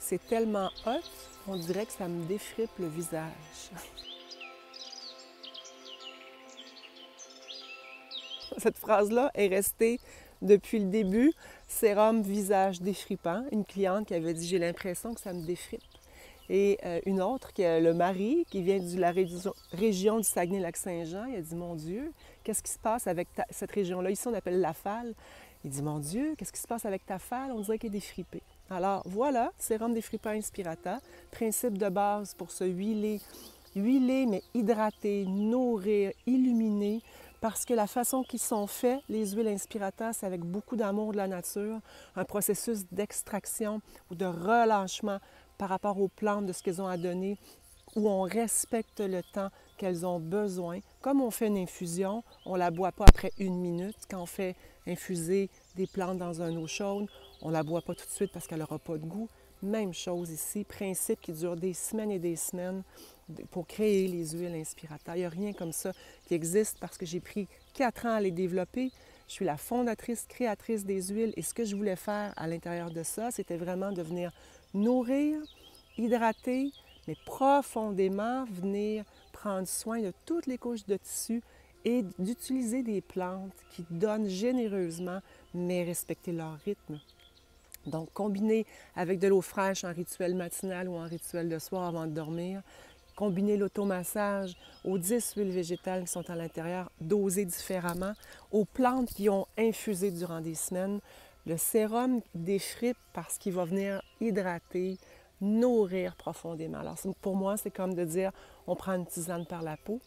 C'est tellement hot, on dirait que ça me défripe le visage. Cette phrase-là est restée depuis le début. Sérum visage défripant. Une cliente qui avait dit « J'ai l'impression que ça me défripe ». Et une autre, qui est le mari, qui vient de la région du Saguenay-Lac-Saint-Jean, il a dit « Mon Dieu, qu'est-ce qui se passe avec cette région-là? » Ici, on appelle la falle. Il dit « Mon Dieu, qu'est-ce qui se passe avec ta falle? On dirait qu'elle est défripée. » Alors voilà, sérum défripant Inspirata. Principe de base pour se huiler mais hydrater, nourrir, illuminer, parce que la façon qu'ils sont faits, les huiles Inspirata, c'est avec beaucoup d'amour de la nature, un processus d'extraction ou de relâchement par rapport aux plantes de ce qu'elles ont à donner, où on respecte le temps qu'elles ont besoin. Comme on fait une infusion, on ne la boit pas après 1 minute. Quand on fait infuser des plantes dans une eau chaude, on ne la boit pas tout de suite parce qu'elle n'aura pas de goût. Même chose ici, principe qui dure des semaines et des semaines pour créer les huiles Inspirata. Il n'y a rien comme ça qui existe parce que j'ai pris 4 ans à les développer. Je suis la fondatrice, créatrice des huiles et ce que je voulais faire à l'intérieur de ça, c'était vraiment de venir nourrir, hydrater, mais profondément venir prendre soin de toutes les couches de tissu et d'utiliser des plantes qui donnent généreusement, mais respecter leur rythme. Donc, combiner avec de l'eau fraîche en rituel matinal ou en rituel de soir avant de dormir, combiner l'automassage aux 10 huiles végétales qui sont à l'intérieur, dosées différemment, aux plantes qui ont infusé durant des semaines, le sérum défripe parce qu'il va venir hydrater, nourrir profondément. Alors, pour moi, c'est comme de dire, on prend une tisane par la peau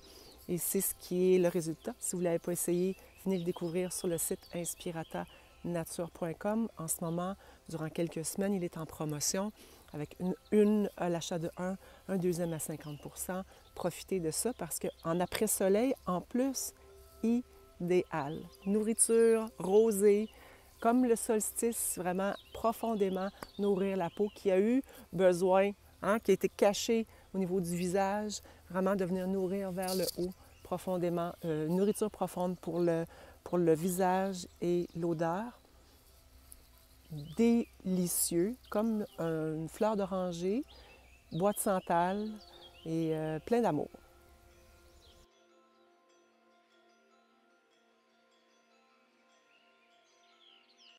et c'est ce qui est le résultat. Si vous ne l'avez pas essayé, venez le découvrir sur le site inspiratanature.com. En ce moment, durant quelques semaines, il est en promotion avec l'achat de un deuxième à 50 %. Profitez de ça parce qu'en après-soleil, en plus, idéal. Nourriture, rosée, comme le solstice, vraiment profondément nourrir la peau qui a eu besoin, qui a été cachée au niveau du visage, vraiment de venir nourrir vers le haut profondément. Nourriture profonde pour le visage et l'odeur. Délicieux, comme une fleur d'oranger, bois de santal et plein d'amour.